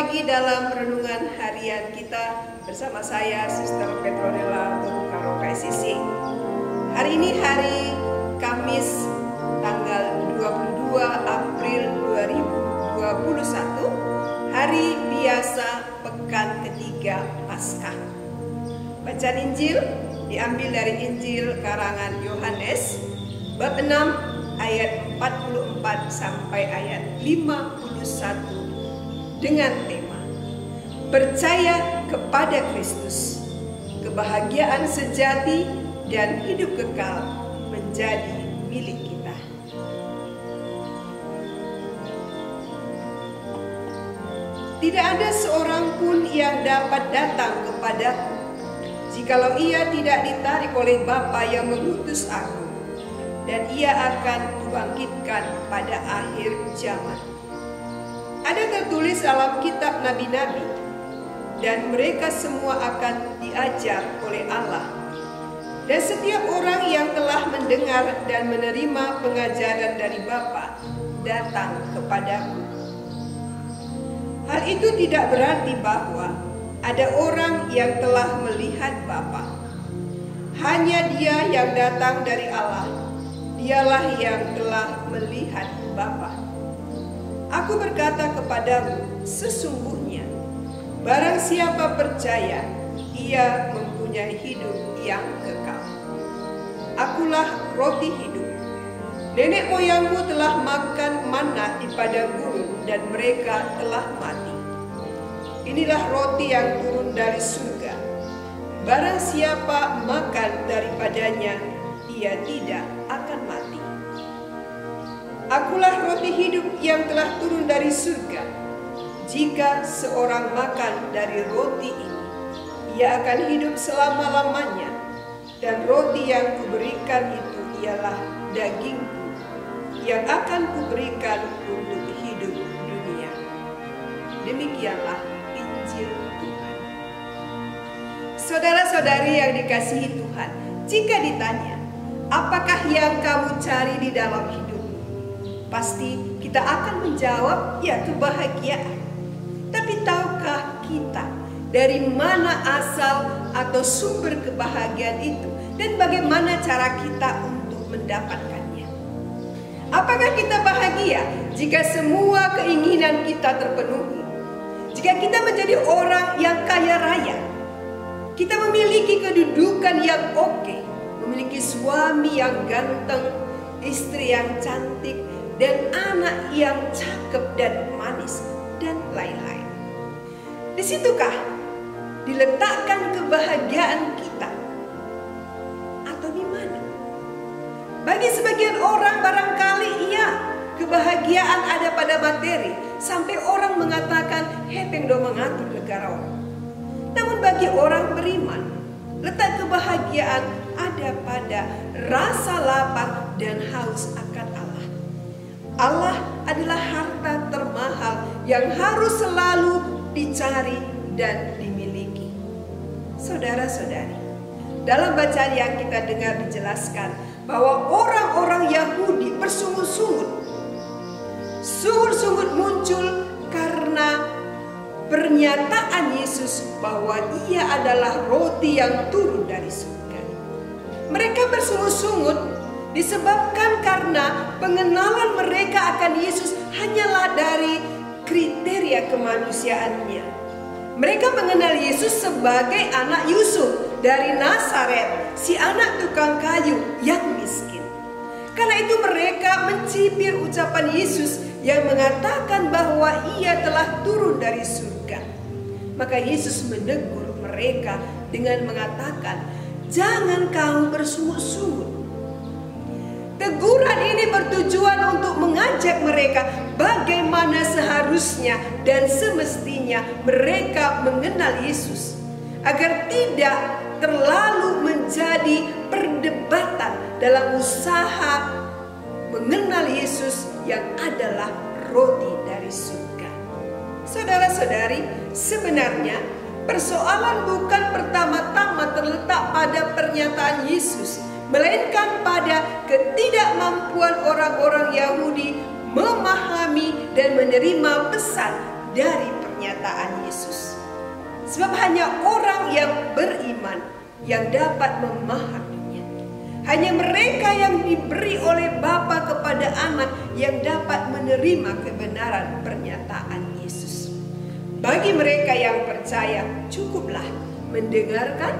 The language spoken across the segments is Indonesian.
lagi dalam renungan harian kita bersama saya, Suster Petronella Karo KSCC. Hari ini hari Kamis, tanggal 22 April 2021, hari biasa pekan ketiga Paskah. Bacaan Injil diambil dari Injil karangan Yohanes, bab 6 ayat 44 sampai ayat 51 dengan tema percaya kepada Kristus, kebahagiaan sejati dan hidup kekal menjadi milik kita. Tidak ada seorang pun yang dapat datang kepadaku jikalau ia tidak ditarik oleh Bapa yang mengutus aku, dan ia akan kubangkitkan pada akhir zaman. Ada tertulis dalam kitab nabi-nabi, dan mereka semua akan diajar oleh Allah. Dan setiap orang yang telah mendengar dan menerima pengajaran dari Bapa datang kepadaku. Hal itu tidak berarti bahwa ada orang yang telah melihat Bapa. Hanya Dia yang datang dari Allah, Dialah yang telah melihat Bapa. Aku berkata kepadamu, sesungguhnya barang siapa percaya, ia mempunyai hidup yang kekal. Akulah roti hidup. Nenek moyangmu telah makan manna di padang gurun dan mereka telah mati. Inilah roti yang turun dari surga. Barang siapa makan daripadanya, ia tidak akan mati. Akulah roti hidup yang telah turun dari surga. Jika seorang makan dari roti ini, ia akan hidup selama-lamanya. Dan roti yang kuberikan itu ialah dagingku, yang akan kuberikan untuk hidup dunia. Demikianlah Injil Tuhan. Saudara-saudari yang dikasihi Tuhan, jika ditanya, apakah yang kamu cari di dalam hidup? Pasti kita akan menjawab, ya, kebahagiaan. Tapi tahukah kita dari mana asal atau sumber kebahagiaan itu, dan bagaimana cara kita untuk mendapatkannya? Apakah kita bahagia jika semua keinginan kita terpenuhi? Jika kita menjadi orang yang kaya raya, kita memiliki kedudukan yang oke, memiliki suami yang ganteng, istri yang cantik, dan anak yang cakep dan manis, dan lain-lain. Di situkah diletakkan kebahagiaan kita? Atau di mana? Bagi sebagian orang barangkali iya, kebahagiaan ada pada materi, sampai orang mengatakan hepeng do mengatur negara orang. Namun bagi orang beriman, letak kebahagiaan ada pada rasa lapar dan haus akan Allah. Allah adalah harta termahal yang harus selalu dicari dan dimiliki. Saudara-saudari, dalam bacaan yang kita dengar dijelaskan bahwa orang-orang Yahudi bersungut-sungut muncul karena pernyataan Yesus bahwa Ia adalah roti yang turun dari surga. Mereka bersungut-sungut disebabkan karena pengenalan mereka akan Yesus hanyalah dari kriteria kemanusiaannya. Mereka mengenal Yesus sebagai anak Yusuf dari Nazaret, si anak tukang kayu yang miskin. Karena itu mereka mencibir ucapan Yesus yang mengatakan bahwa Ia telah turun dari surga. Maka Yesus menegur mereka dengan mengatakan, jangan kamu bersungut-sungut. Teguran ini bertujuan untuk mengajak mereka bagaimana seharusnya dan semestinya mereka mengenal Yesus, agar tidak terlalu menjadi perdebatan dalam usaha mengenal Yesus yang adalah roti dari surga. Saudara-saudari, sebenarnya persoalan bukan pertama-tama terletak pada pernyataan Yesus, melainkan pada ketidakmampuan orang-orang Yahudi memahami dan menerima pesan dari pernyataan pernyataan Yesus. Sebab hanya orang yang beriman yang dapat memahaminya. Hanya mereka yang diberi oleh Bapa kepada anak yang dapat menerima kebenaran pernyataan Yesus. Bagi mereka yang percaya, cukuplah mendengarkan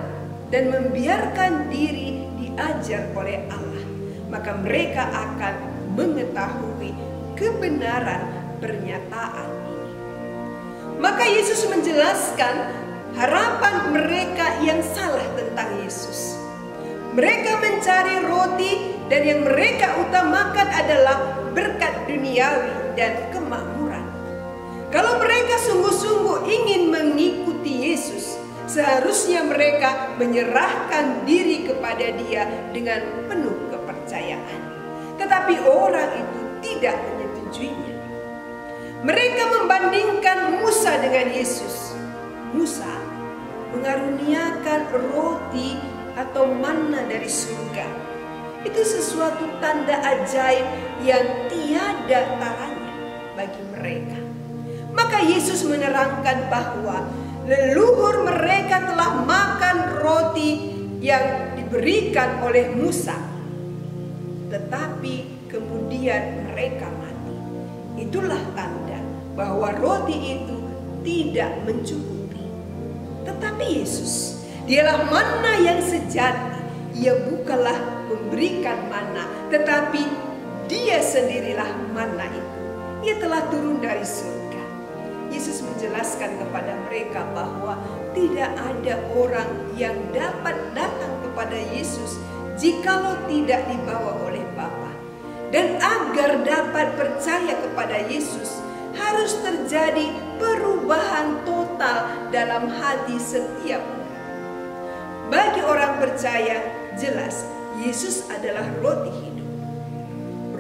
dan membiarkan diri diajar oleh Allah. Maka mereka akan mengetahui kebenaran pernyataan ini. Maka Yesus menjelaskan harapan mereka yang salah tentang Yesus. Mereka mencari roti dan yang mereka utamakan adalah berkat duniawi dan kemakmuran. Kalau mereka sungguh-sungguh ingin mengikuti Yesus, seharusnya mereka menyerahkan diri kepada Dia dengan penuh kepercayaan. Tetapi orang itu tidak menyetujuinya. Mereka membandingkan Musa dengan Yesus. Musa mengaruniakan roti atau manna dari surga. Itu sesuatu tanda ajaib yang tiada taranya bagi mereka. Maka Yesus menerangkan bahwa leluhur mereka telah makan roti yang diberikan oleh Musa, tetapi kemudian mereka mati. Itulah tanda bahwa roti itu tidak mencukupi. Tetapi Yesus, Dialah manna yang sejati. Ia bukanlah memberikan manna, tetapi Dia sendirilah manna itu. Ia telah turun dari surga. Yesus menjelaskan kepada mereka bahwa tidak ada orang yang dapat datang kepada Yesus jikalau tidak dibawa oleh Bapa. Dan agar dapat percaya kepada Yesus, harus terjadi perubahan total dalam hati setiap orang. Bagi orang percaya, jelas Yesus adalah roti hidup.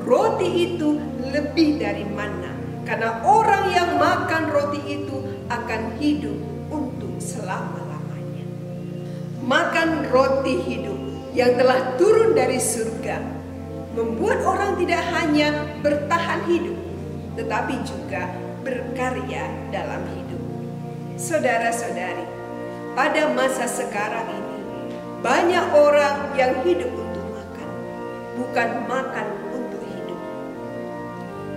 Roti itu lebih dari manna, karena orang yang makan roti itu akan hidup untuk selama-lamanya. Makan roti hidup yang telah turun dari surga membuat orang tidak hanya bertahan hidup, tetapi juga berkarya dalam hidup. Saudara-saudari, pada masa sekarang ini, banyak orang yang hidup untuk makan, bukan makan untuk hidup.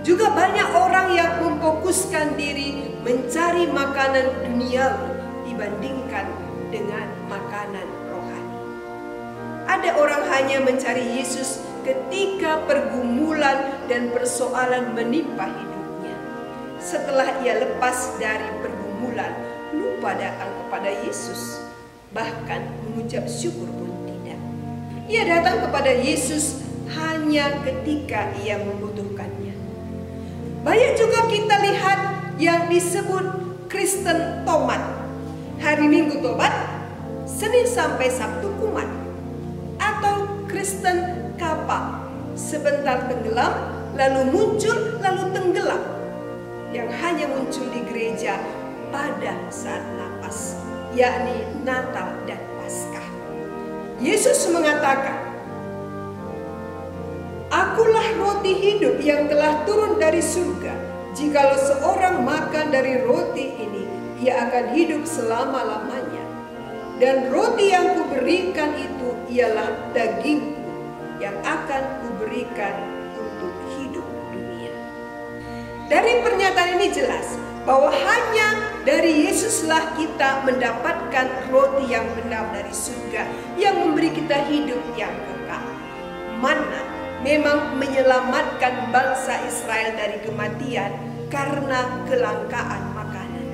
Juga banyak orang yang memfokuskan diri mencari makanan duniawi dibandingkan dengan makanan rohani. Ada orang hanya mencari Yesus ketika pergumulan dan persoalan menimpa hidupnya. Setelah ia lepas dari pergumulan, lupa datang kepada Yesus, bahkan mengucap syukur pun tidak. Ia datang kepada Yesus hanya ketika ia membutuhkannya. Banyak juga kita lihat yang disebut Kristen tomat. Hari Minggu tobat, Senin sampai Sabtu kumat. Atau Kristen kapal, sebentar tenggelam, lalu muncul, lalu tenggelam, yang hanya muncul di gereja pada saat Napas, yakni Natal dan Paskah. Yesus mengatakan, "Akulah roti hidup yang telah turun dari surga. Jikalau seorang makan dari roti ini, ia akan hidup selama-lamanya. Dan roti yang kuberikan itu ialah dagingku yang akan kuberikan untuk hidup dunia." Dari pernyataan ini jelas bahwa hanya dari Yesuslah kita mendapatkan roti yang benar dari surga yang memberi kita hidup yang kekal. Manna memang menyelamatkan bangsa Israel dari kematian karena kelangkaan makanan.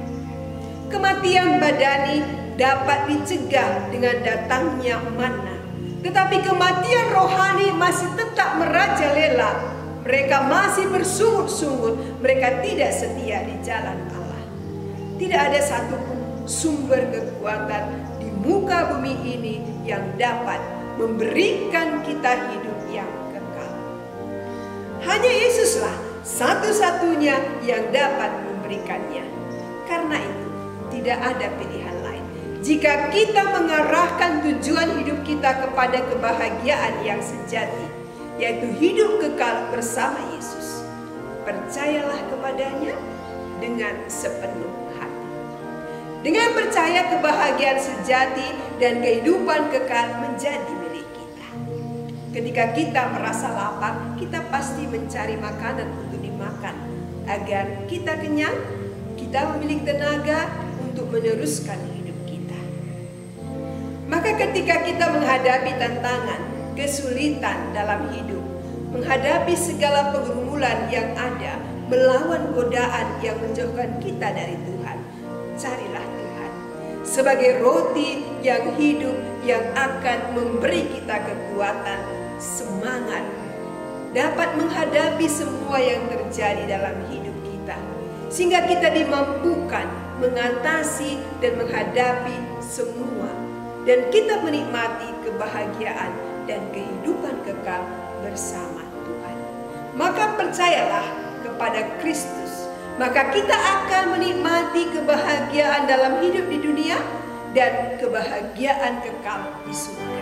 Kematian badani dapat dicegah dengan datangnya manna, tetapi kematian rohani masih tetap merajalela. Mereka masih bersungut-sungut, mereka tidak setia di jalan Allah. Tidak ada satupun sumber kekuatan di muka bumi ini yang dapat memberikan kita hidup yang kekal. Hanya Yesuslah satu-satunya yang dapat memberikannya. Karena itu, tidak ada pilihan lain. Jika kita mengarahkan tujuan hidup kita kepada kebahagiaan yang sejati, yaitu hidup kekal bersama Yesus, percayalah kepadanya dengan sepenuh hati. Dengan percaya kebahagiaan sejati dan kehidupan kekal menjadi milik kita. Ketika kita merasa lapar, kita pasti mencari makanan untuk dimakan. Agar kita kenyang, kita memiliki tenaga untuk meneruskan hidup kita. Maka ketika kita menghadapi tantangan, kesulitan dalam hidup, menghadapi segala pergumulan yang ada, melawan godaan yang menjauhkan kita dari Tuhan, carilah Tuhan sebagai roti yang hidup, yang akan memberi kita kekuatan, semangat, dapat menghadapi semua yang terjadi dalam hidup kita, sehingga kita dimampukan mengatasi dan menghadapi semua, dan kita menikmati kebahagiaan dan kehidupan kekal bersama Tuhan. Maka percayalah kepada Kristus, maka kita akan menikmati kebahagiaan dalam hidup di dunia dan kebahagiaan kekal di surga.